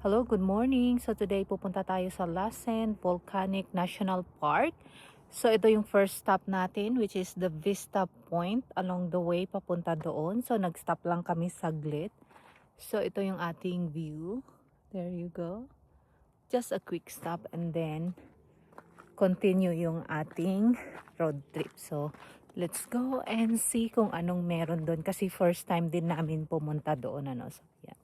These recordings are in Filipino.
Hello, good morning. So today pupunta tayo sa Lassen Volcanic National Park. So ito yung first stop natin, which is the Vista Point along the way papunta doon. So nag-stop lang kami saglit. So ito yung ating view. There you go. Just a quick stop and then continue yung ating road trip. So let's go and see kung anong meron doon kasi first time din namin pumunta doon. So yeah.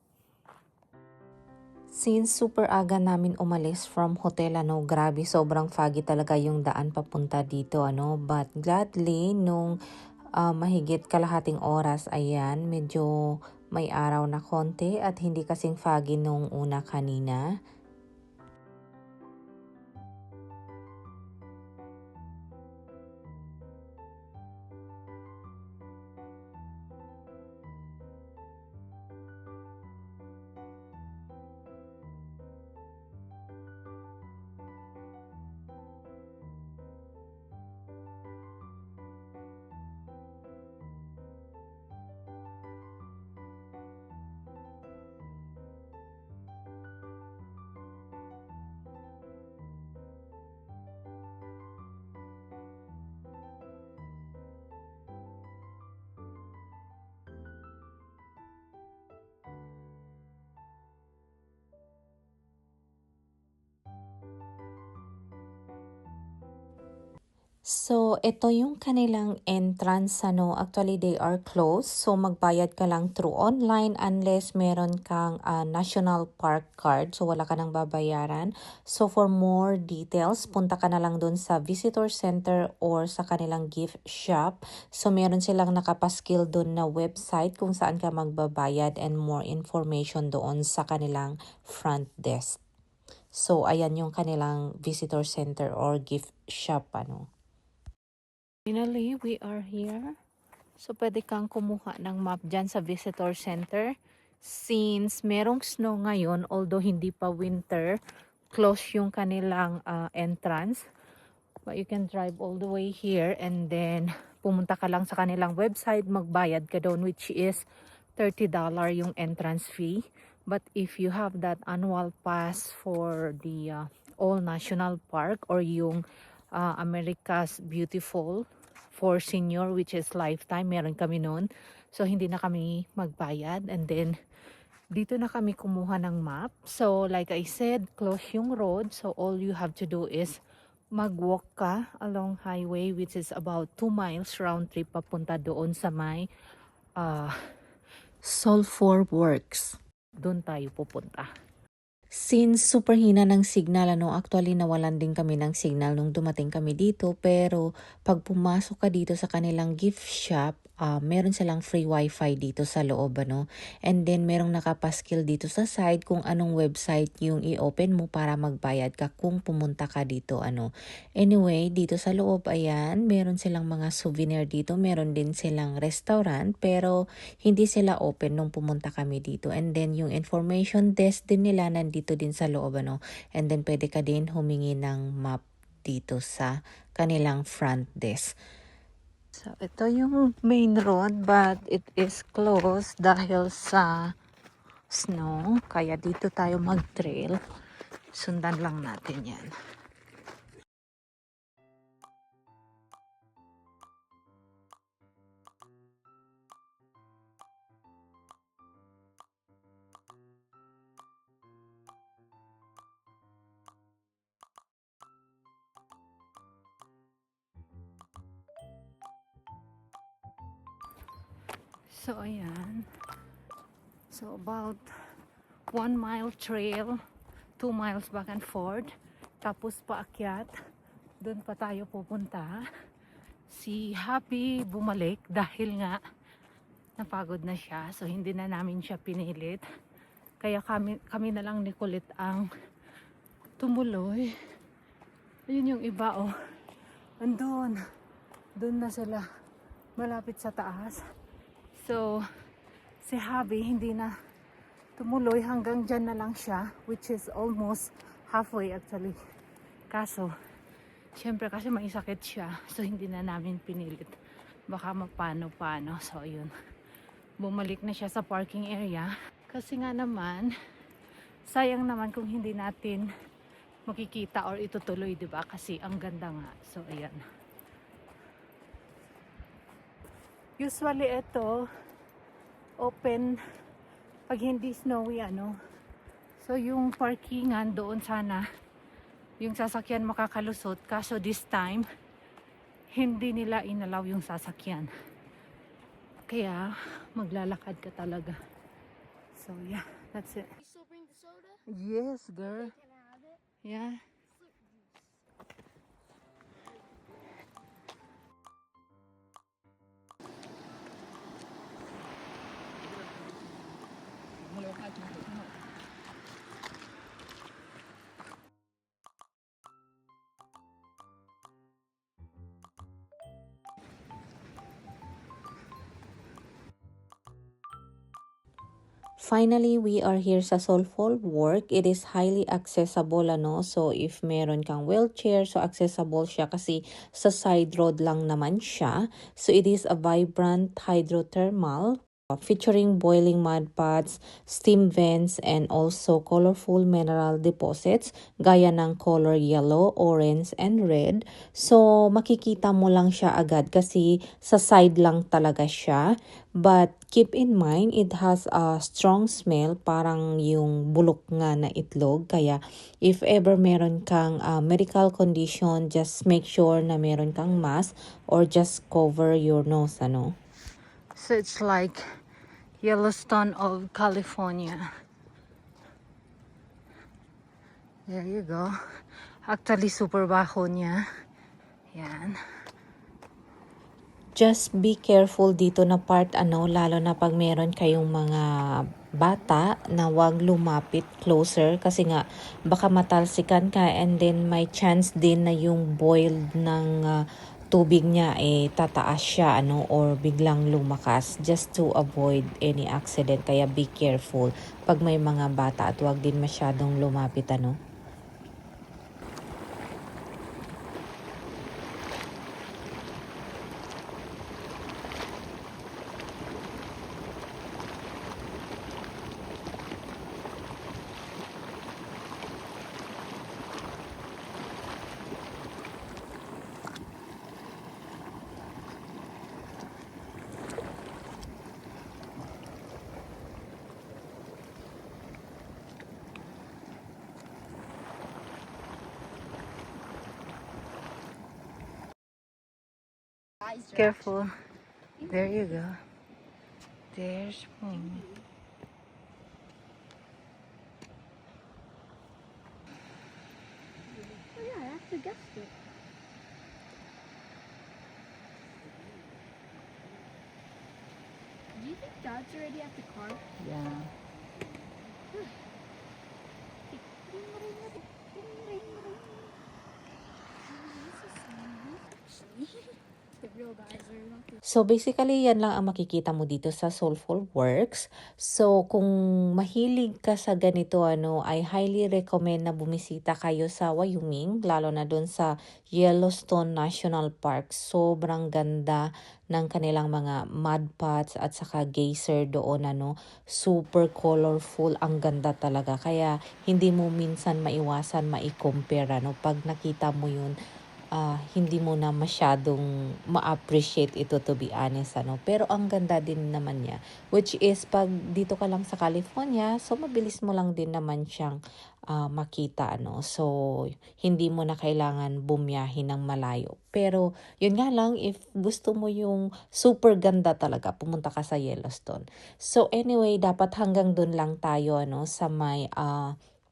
Since super aga namin umalis from hotel, grabe, sobrang foggy talaga yung daan papunta dito, but gladly, nung mahigit kalahating oras, ayan, medyo may araw na konti at hindi kasing foggy nung una kanina. So, ito yung kanilang entrance, Actually, they are closed. So, magbayad ka lang through online unless meron kang National Park card. So, wala ka nang babayaran. So, for more details, punta ka na lang dun sa visitor center or sa kanilang gift shop. So, meron silang nakapaskil dun na website kung saan ka magbabayad and more information doon sa kanilang front desk. So, ayan yung kanilang visitor center or gift shop, Finally, we are here. So, pwede kang kumuha ng map dyan sa visitor center. Since merong snow ngayon, although hindi pa winter, close yung kanilang entrance. But you can drive all the way here and then pumunta ka lang sa kanilang website, magbayad ka doon, which is $30 yung entrance fee. But if you have that annual pass for the All National Park or yung America's Beautiful for senior, which is lifetime, meron kami noon. So hindi na kami magbayad and then dito na kami kumuha ng map. So like I said, close yung road. So all you have to do is mag-walk ka along highway, which is about 2 miles round trip papunta doon sa may uh, Sulphur Works. Doon tayo pupunta. Since super hina ng signal, actually nawalan din kami ng signal nung dumating kami dito. Pero pag pumasok ka dito sa kanilang gift shop, meron silang free wifi dito sa loob, And then merong nakapaskil dito sa side kung anong website yung i-open mo para magbayad ka kung pumunta ka dito, Anyway, dito sa loob, ayan, meron silang mga souvenir dito. Meron din silang restaurant, pero hindi sila open nung pumunta kami dito. And then yung information desk din nila nandito din sa loob, And then pwede ka din humingi ng map dito sa kanilang front desk. So ito yung main road but it is closed dahil sa snow. Kaya dito tayo mag-trail. Sundan lang natin yan. So ayan. So about 1 mile trail, 2 miles back and forth. Tapos paakyat. Doon pa tayo pupunta. Si Happy bumalik dahil nga napagod na siya. So hindi na namin siya pinilit. Kaya kami na lang ni Kulit ang tumuloy. Ayun yung iba, oh. Andun. Doon na sila. Malapit sa taas. So, si Happy hindi na tumuloy, hanggang dyan na lang siya, which is almost halfway actually. Kaso, syempre kasi may sakit siya, so hindi na namin pinilit. Baka mapano-pano. So, ayun. Bumalik na siya sa parking area. Kasi nga naman, sayang naman kung hindi natin makikita or itutuloy, 'di ba? Kasi ang ganda nga. So ayan. Usually ito open pag hindi snowy ano. So yung parkingan doon sana yung sasakyan makakalusot, kaso this time hindi nila inalaw yung sasakyan. Kaya maglalakad ka talaga. So yeah, that's it. You still bring the soda? Yes, girl. Can I have it? Yeah. Finally, we are here sa Soulful Work. It is highly accessible, ano. So, if meron kang wheelchair, so accessible siya kasi sa side road lang naman siya. So, it is a vibrant hydrothermal featuring boiling mud pots, steam vents, and also colorful mineral deposits gaya ng color yellow, orange, and red. So, makikita mo lang siya agad kasi sa side lang talaga siya. But keep in mind, it has a strong smell, parang yung bulok nga na itlog. Kaya if ever meron kang medical condition, just make sure na meron kang mask or just cover your nose, ano. So it's like Yellowstone of California. There you go. Actually, super baho niya. Yan. Just be careful dito na part, ano, lalo na pag meron kayong mga bata na wag lumapit closer kasi nga baka matalsikan ka, and then may chance din na yung boiled ng tubig niya tataas siya, ano, or biglang lumakas, just to avoid any accident. Kaya be careful pag may mga bata at wag din masyadong lumapit, ano. Eyes are Careful. There you go. There's one. Oh yeah, I actually guessed it. Do you think Dad's already at the car? Yeah. The real guys are not the So basically, yan lang ang makikita mo dito sa Soulful Works. So kung mahilig ka sa ganito, ano, I highly recommend na bumisita kayo sa Wyoming, lalo na doon sa Yellowstone National Park. Sobrang ganda ng kanilang mga mud pots at saka geyser doon, ano. Super colorful, ang ganda talaga. Kaya hindi mo minsan maiwasan mai-compare, ano, pag nakita mo yun. Hindi mo na masyadong ma-appreciate ito, to be honest, ano. Pero ang ganda din naman niya, which is pag dito ka lang sa California, so mabilis mo lang din naman siyang makita, ano. So hindi mo na kailangan bumiyahe ng malayo. Pero yun nga lang, if gusto mo yung super ganda talaga, pumunta ka sa Yellowstone. So anyway, dapat hanggang dun lang tayo, ano, sa may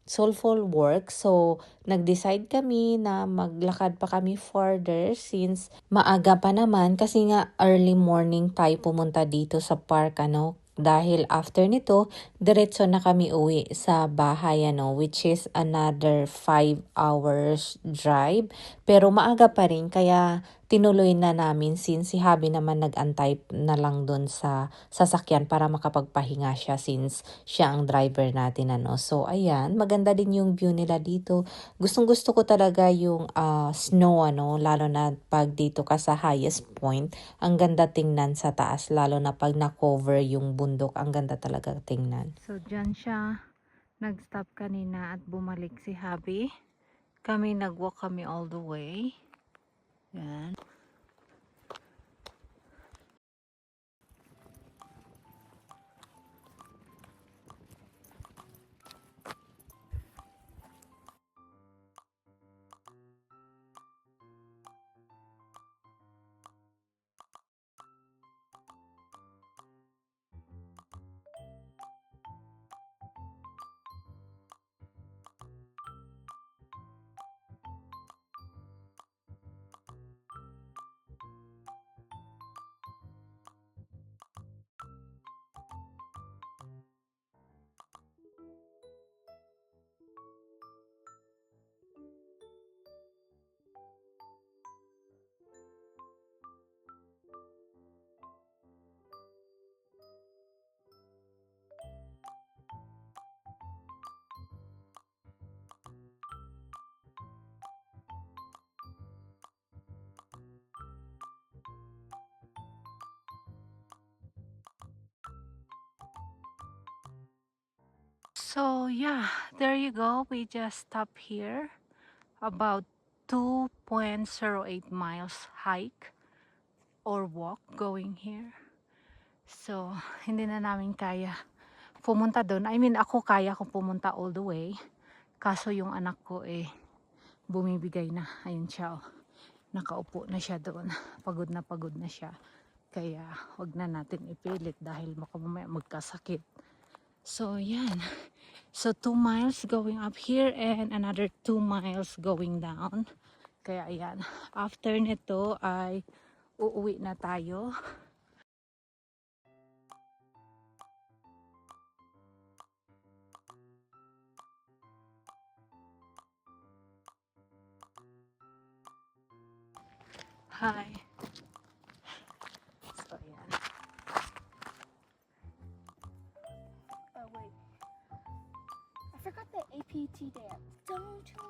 Soulful Work. So nag-decide kami na maglakad pa kami further since maaga pa naman, kasi nga early morning tayo pumunta dito sa park, ano. Dahil after nito, diretso na kami uwi sa bahay, ano, which is another 5 hours drive. Pero maaga pa rin, kaya tinuloy na namin since si Habi naman nag-antay na lang doon sa sasakyan para makapagpahinga siya since siya ang driver natin, ano. So ayan, maganda din yung view nila dito. Gustong-gusto ko talaga yung snow, ano, lalo na pag dito ka sa highest point. Ang ganda tingnan sa taas, lalo na pag na-cover yung bundok. Ang ganda talaga tingnan. So dyan siya nag-stop kanina at bumalik si Habi. Kami nag-walk kami all the way. Yan. So yeah, there you go. We just stopped here. About 2.08 miles hike or walk going here. So, hindi na namin kaya pumunta doon. I mean, ako kaya kung pumunta all the way. Kaso yung anak ko bumibigay na. Ayun siya. Nakaupo na siya doon. Pagod na siya. Kaya, wag na natin ipilit dahil mamaya magkasakit. So, yan. So, 2 miles going up here and another 2 miles going down. Kaya, ayan. After nito ay uuwi na tayo. Hi. So, ayan. Oh wait, I forgot the APT dance. Don't you?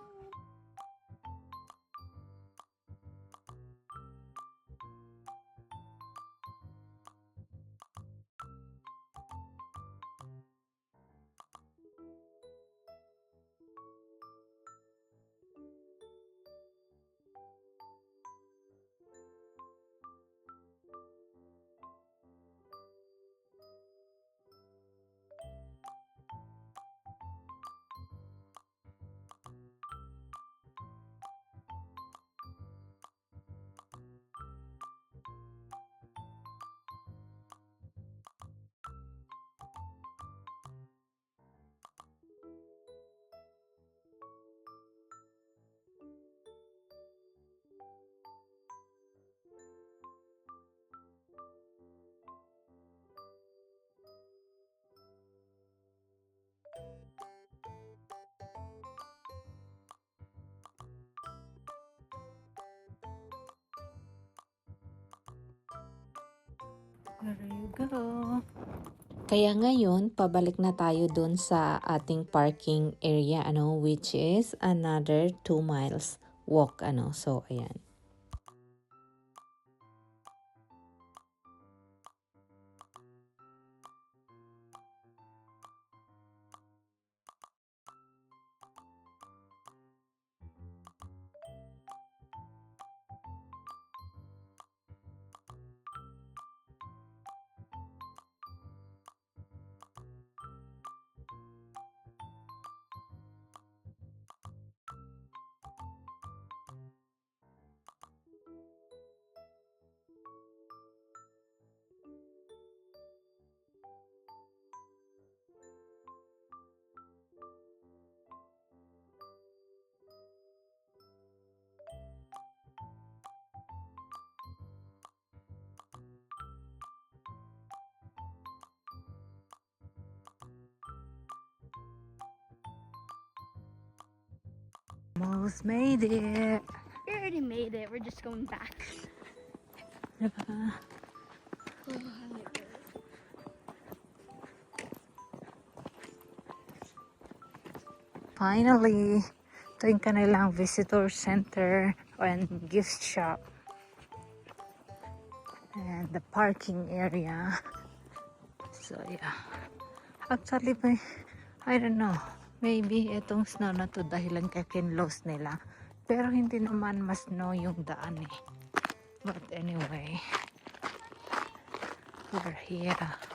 There you go. Kaya ngayon, pabalik na tayo dun sa ating parking area, which is another 2 miles walk, So, ayan. Almost made it. We already made it. We're just going back. Diba? Finally, ito yung kanilang visitor center and gift shop. And the parking area. So yeah. Actually, I don't know. Maybe itong snow na to dahilan kay kinloss nila. Pero hindi naman mas snow yung daan eh. But anyway, we're here.